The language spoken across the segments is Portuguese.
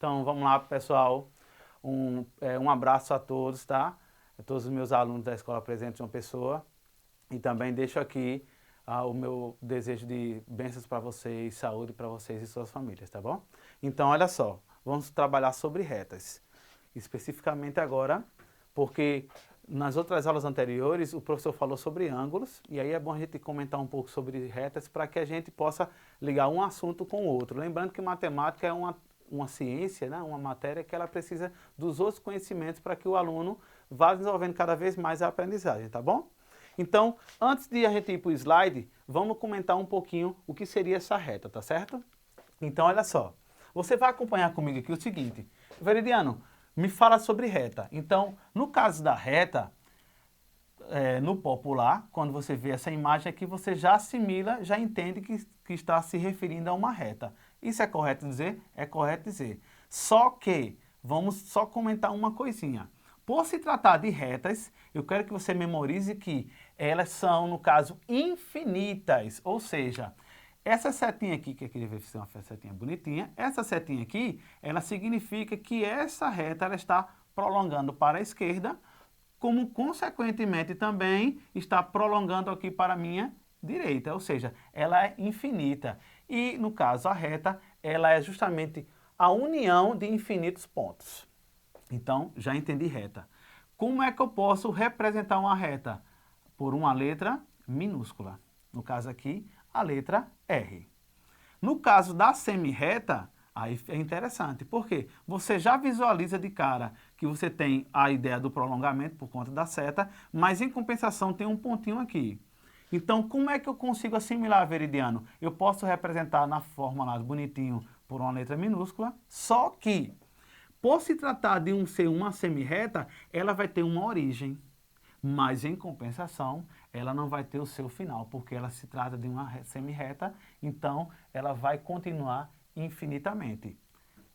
Então vamos lá, pessoal. Um abraço a todos, tá? A todos os meus alunos da Escola Presente João Pessoa. E também deixo aqui o meu desejo de bênçãos para vocês, saúde para vocês e suas famílias, tá bom? Então, olha só, vamos trabalhar sobre retas. Especificamente agora, porque nas outras aulas anteriores o professor falou sobre ângulos, e aí é bom a gente comentar um pouco sobre retas para que a gente possa ligar um assunto com o outro. Lembrando que matemática é uma ciência, né? Uma matéria que ela precisa dos outros conhecimentos para que o aluno vá desenvolvendo cada vez mais a aprendizagem, tá bom? Então, antes de a gente ir para o slide, vamos comentar um pouquinho o que seria essa reta, tá certo? Então, olha só, você vai acompanhar comigo aqui o seguinte, Veridiano, me fala sobre reta. Então, no caso da reta, no popular, quando você vê essa imagem aqui, você já assimila, já entende que está se referindo a uma reta. Isso é correto dizer? É correto dizer. Só que, vamos só comentar uma coisinha. Por se tratar de retas, eu quero que você memorize que elas são, no caso, infinitas. Ou seja, essa setinha aqui, que aqui vai ser uma setinha bonitinha, essa setinha aqui, ela significa que essa reta ela está prolongando para a esquerda, como consequentemente também está prolongando aqui para a minha direita, ou seja, ela é infinita. E no caso a reta, ela é justamente a união de infinitos pontos. Então, já entendi reta. Como é que eu posso representar uma reta? Por uma letra minúscula. No caso aqui, a letra R. No caso da semirreta, aí é interessante, porque você já visualiza de cara que você tem a ideia do prolongamento por conta da seta, mas em compensação tem um pontinho aqui. Então, como é que eu consigo assimilar, Veridiano? Eu posso representar na forma lá bonitinho por uma letra minúscula, só que por se tratar de ser uma semirreta, ela vai ter uma origem, mas em compensação, ela não vai ter o seu final, porque ela se trata de uma semirreta, então ela vai continuar infinitamente.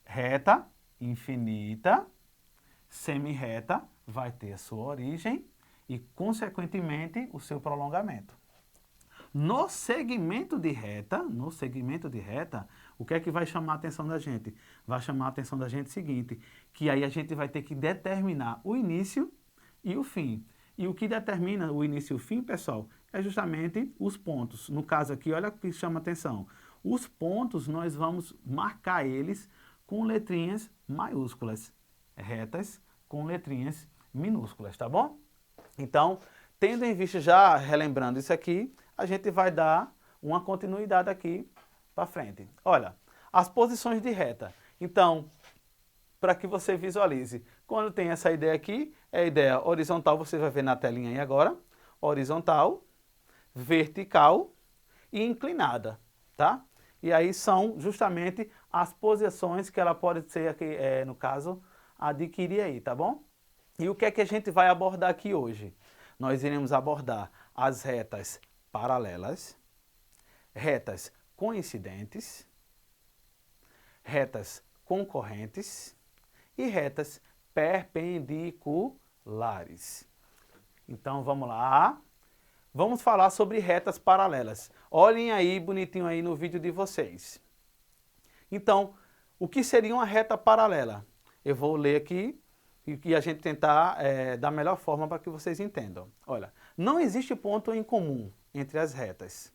Reta, infinita, semirreta, vai ter a sua origem e, consequentemente, o seu prolongamento. No segmento de reta, o que é que vai chamar a atenção da gente? Vai chamar a atenção da gente o seguinte, que aí a gente vai ter que determinar o início e o fim. E o que determina o início e o fim, pessoal, é justamente os pontos. No caso aqui, olha o que chama a atenção. Os pontos, nós vamos marcar eles com letrinhas maiúsculas. Retas com letrinhas minúsculas, tá bom? Então, tendo em vista, já relembrando isso aqui, a gente vai dar uma continuidade aqui para frente. Olha, as posições de reta. Então, para que você visualize, quando tem essa ideia aqui, é a ideia horizontal, você vai ver na telinha aí agora, horizontal, vertical e inclinada, tá? E aí são justamente as posições que ela pode ser, aqui, no caso, adquirir aí, tá bom? E o que é que a gente vai abordar aqui hoje? Nós iremos abordar as retas paralelas, retas coincidentes, retas concorrentes e retas perpendiculares. Então vamos lá. Vamos falar sobre retas paralelas. Olhem aí bonitinho aí no vídeo de vocês. Então, o que seria uma reta paralela? Eu vou ler aqui e a gente tentar da melhor forma para que vocês entendam. Olha, não existe ponto em comum entre as retas.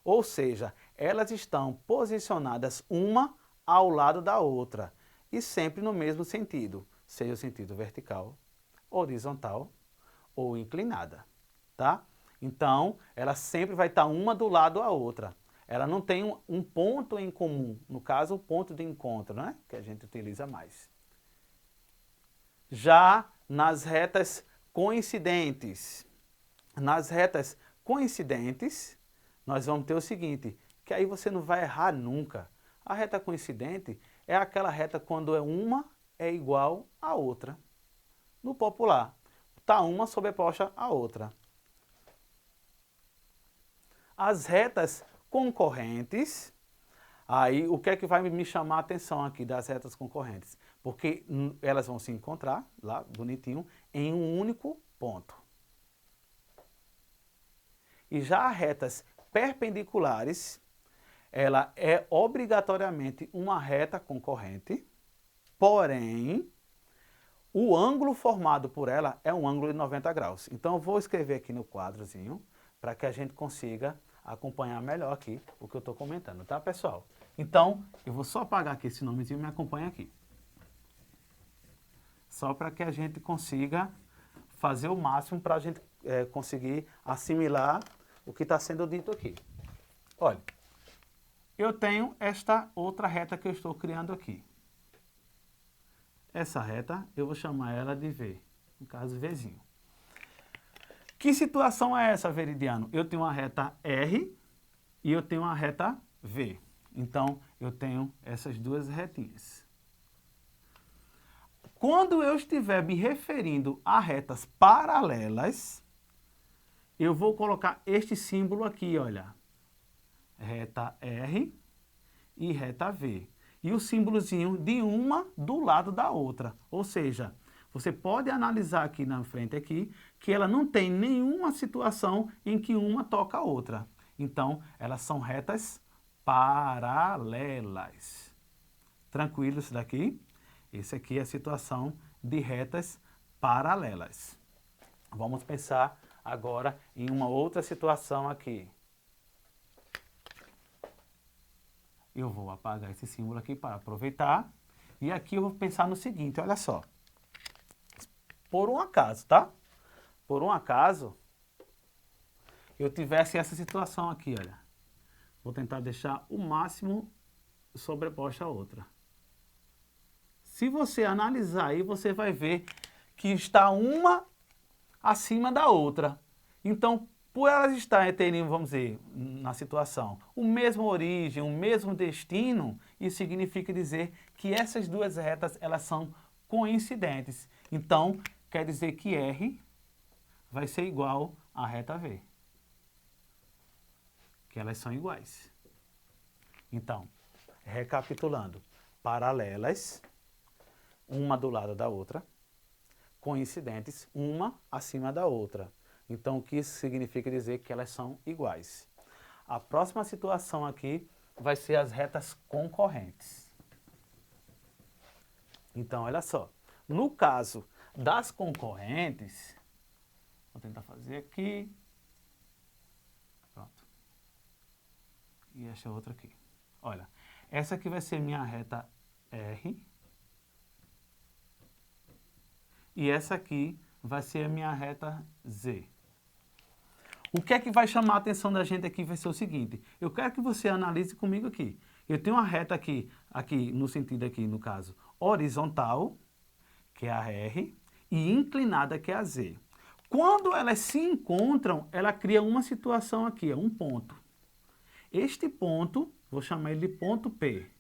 Ou seja, elas estão posicionadas uma ao lado da outra e sempre no mesmo sentido, seja o sentido vertical, horizontal ou inclinada, tá? Então, ela sempre vai estar uma do lado da outra. Ela não tem um ponto em comum, no caso, o ponto de encontro, né? Que a gente utiliza mais. Já nas retas coincidentes, nós vamos ter o seguinte, que aí você não vai errar nunca. A reta coincidente é aquela reta quando uma é igual à outra. No popular, está uma sobreposta à outra. As retas concorrentes, aí o que é que vai me chamar a atenção aqui das retas concorrentes? Porque elas vão se encontrar, lá bonitinho, em um único ponto. E já as retas perpendiculares, ela é obrigatoriamente uma reta concorrente, porém, o ângulo formado por ela é um ângulo de 90 graus. Então, eu vou escrever aqui no quadrozinho para que a gente consiga acompanhar melhor aqui o que eu estou comentando, tá, pessoal? Então, eu vou só apagar aqui esse nomezinho e me acompanha aqui. Só para que a gente consiga fazer o máximo para a gente conseguir assimilar o que está sendo dito aqui. Olha, eu tenho esta outra reta que eu estou criando aqui. Essa reta, eu vou chamar ela de V, no caso, Vzinho. Que situação é essa, Veridiano? Eu tenho uma reta R e eu tenho uma reta V. Então, eu tenho essas duas retinhas. Quando eu estiver me referindo a retas paralelas, eu vou colocar este símbolo aqui, olha. Reta R e reta V. E o símbolozinho de uma do lado da outra. Ou seja, você pode analisar aqui na frente aqui, que ela não tem nenhuma situação em que uma toca a outra. Então, elas são retas paralelas. Tranquilo isso daqui? Esse aqui é a situação de retas paralelas. Vamos pensar agora em uma outra situação aqui. Eu vou apagar esse símbolo aqui para aproveitar. E aqui eu vou pensar no seguinte, olha só. Por um acaso, tá? Por um acaso, eu tivesse essa situação aqui, olha. Vou tentar deixar o máximo sobreposta a outra. Se você analisar aí, você vai ver que está uma acima da outra. Então, por elas estarem, vamos dizer, na situação, o mesmo origem, o mesmo destino, isso significa dizer que essas duas retas, elas são coincidentes. Então, quer dizer que R vai ser igual à reta V. Que elas são iguais. Então, recapitulando, paralelas, uma do lado da outra, coincidentes, uma acima da outra. Então, o que isso significa dizer que elas são iguais. A próxima situação aqui vai ser as retas concorrentes. Então, olha só. No caso das concorrentes, vou tentar fazer aqui. Pronto. E essa outra aqui. Olha, essa aqui vai ser minha reta R. E essa aqui vai ser a minha reta Z. O que é que vai chamar a atenção da gente aqui vai ser o seguinte. Eu quero que você analise comigo aqui. Eu tenho uma reta aqui no sentido aqui, no caso, horizontal, que é a R, e inclinada, que é a Z. Quando elas se encontram, ela cria uma situação aqui, um ponto. Este ponto, vou chamar ele de ponto P.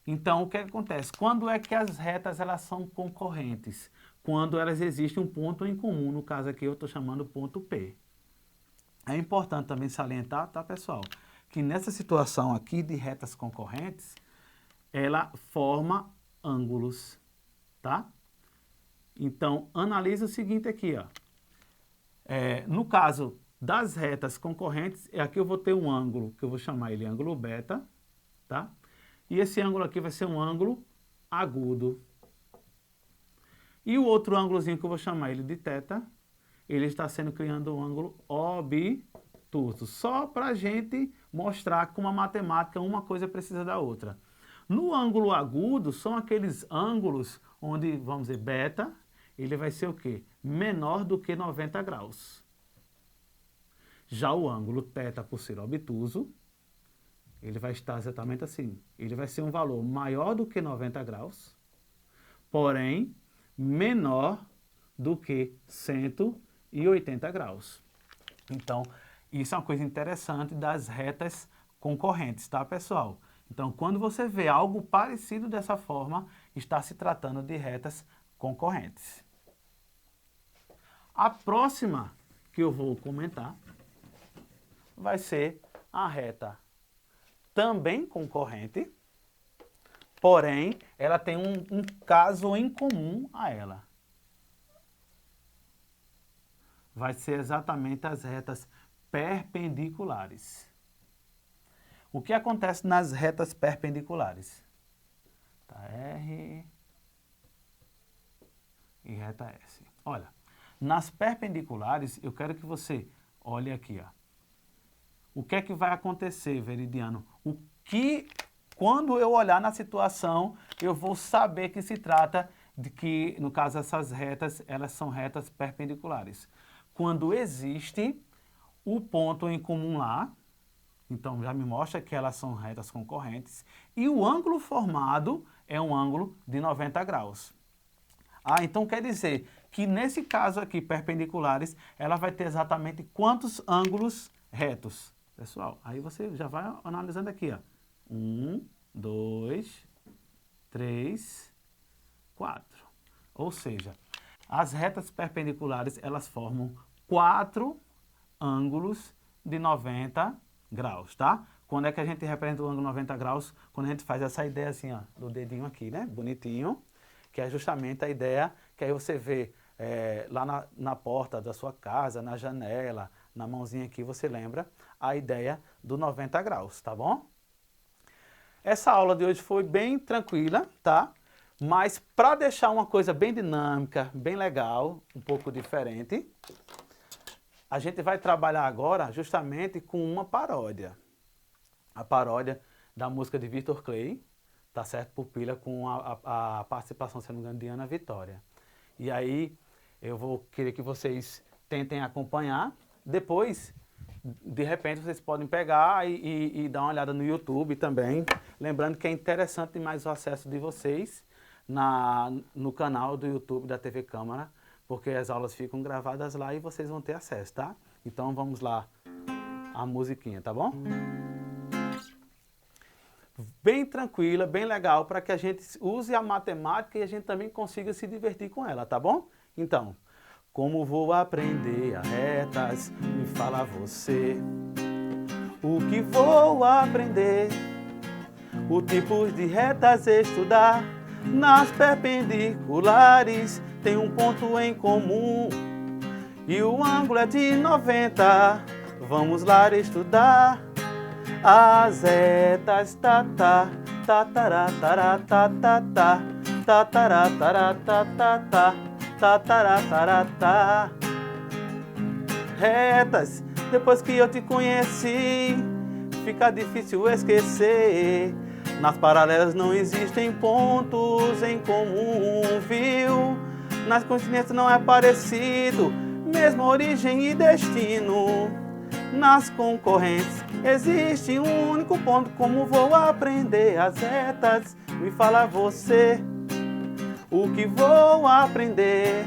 Então, o que acontece? Quando é que as retas elas são concorrentes? Quando elas existem um ponto em comum, no caso aqui eu estou chamando ponto P. É importante também salientar, tá, pessoal, que nessa situação aqui de retas concorrentes, ela forma ângulos, tá? Então, analisa o seguinte aqui, ó. No caso das retas concorrentes, aqui eu vou ter um ângulo, que eu vou chamar ele ângulo beta, tá? E esse ângulo aqui vai ser um ângulo agudo. E o outro ângulozinho que eu vou chamar ele de θ, ele está sendo criando um ângulo obtuso. Só para a gente mostrar que com a matemática uma coisa precisa da outra. No ângulo agudo, são aqueles ângulos onde, vamos dizer, beta, ele vai ser o quê? Menor do que 90 graus. Já o ângulo θ, por ser obtuso, ele vai estar exatamente assim. Ele vai ser um valor maior do que 90 graus, porém menor do que 180 graus. Então, isso é uma coisa interessante das retas concorrentes, tá, pessoal? Então, quando você vê algo parecido dessa forma, está se tratando de retas concorrentes. A próxima que eu vou comentar vai ser a reta também concorrente, porém, ela tem um caso em comum a ela. Vai ser exatamente as retas perpendiculares. O que acontece nas retas perpendiculares? Reta R e reta S. Olha, nas perpendiculares, eu quero que você olhe aqui, ó. O que é que vai acontecer, Veridiano? Quando eu olhar na situação, eu vou saber que se trata de que, no caso, essas retas, elas são retas perpendiculares. Quando existe o ponto em comum lá, então já me mostra que elas são retas concorrentes, e o ângulo formado é um ângulo de 90 graus. Ah, então quer dizer que nesse caso aqui, perpendiculares, ela vai ter exatamente quantos ângulos retos? Pessoal, aí você já vai analisando aqui, ó. 1, 2, 3, 4. Ou seja, as retas perpendiculares, elas formam 4 ângulos de 90 graus, tá? Quando é que a gente representa o ângulo 90 graus? Quando a gente faz essa ideia assim, ó, do dedinho aqui, né? Bonitinho, que é justamente a ideia que aí você vê lá na porta da sua casa, na janela, na mãozinha aqui, você lembra a ideia do 90 graus, tá bom? Essa aula de hoje foi bem tranquila, tá? Mas para deixar uma coisa bem dinâmica, bem legal, um pouco diferente, a gente vai trabalhar agora justamente com uma paródia. A paródia da música de Victor Clay, tá certo? Pupila, com a participação, se não me engano, de Ana Vitória. E aí eu vou querer que vocês tentem acompanhar. Depois, de repente, vocês podem pegar e dar uma olhada no YouTube também. Lembrando que é interessante demais o acesso de vocês no canal do YouTube da TV Câmara, porque as aulas ficam gravadas lá e vocês vão ter acesso, tá? Então vamos lá, a musiquinha, tá bom? Bem tranquila, bem legal, para que a gente use a matemática e a gente também consiga se divertir com ela, tá bom? Então, como vou aprender a retas, me fala você. O que vou aprender? O tipo de retas estudar. Nas perpendiculares tem um ponto em comum e o ângulo é de 90. Vamos lá estudar as retas, tatá, tatará, tatatá, tatará, tatatá, tatará, retas, depois que eu te conheci, fica difícil esquecer. Nas paralelas não existem pontos em comum, viu? Nas coincidências não é parecido, mesma origem e destino. Nas concorrentes existe um único ponto. Como vou aprender as retas? Me fala você. O que vou aprender?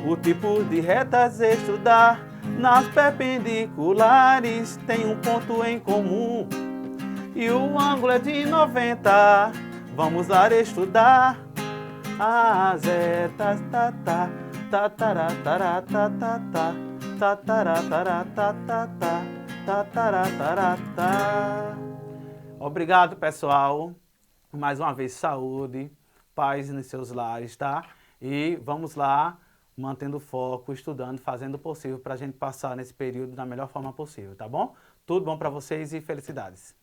O tipo de retas estudar. Nas perpendiculares tem um ponto em comum e o ângulo é de 90. Vamos lá estudar as retas, tatá, tatará, tará, tatatá, tatará, tará, tatatá, tatará, tará, tá. Obrigado, pessoal. Mais uma vez, saúde, paz nos seus lares, tá? E vamos lá, mantendo foco, estudando, fazendo o possível para a gente passar nesse período da melhor forma possível, tá bom? Tudo bom para vocês e felicidades.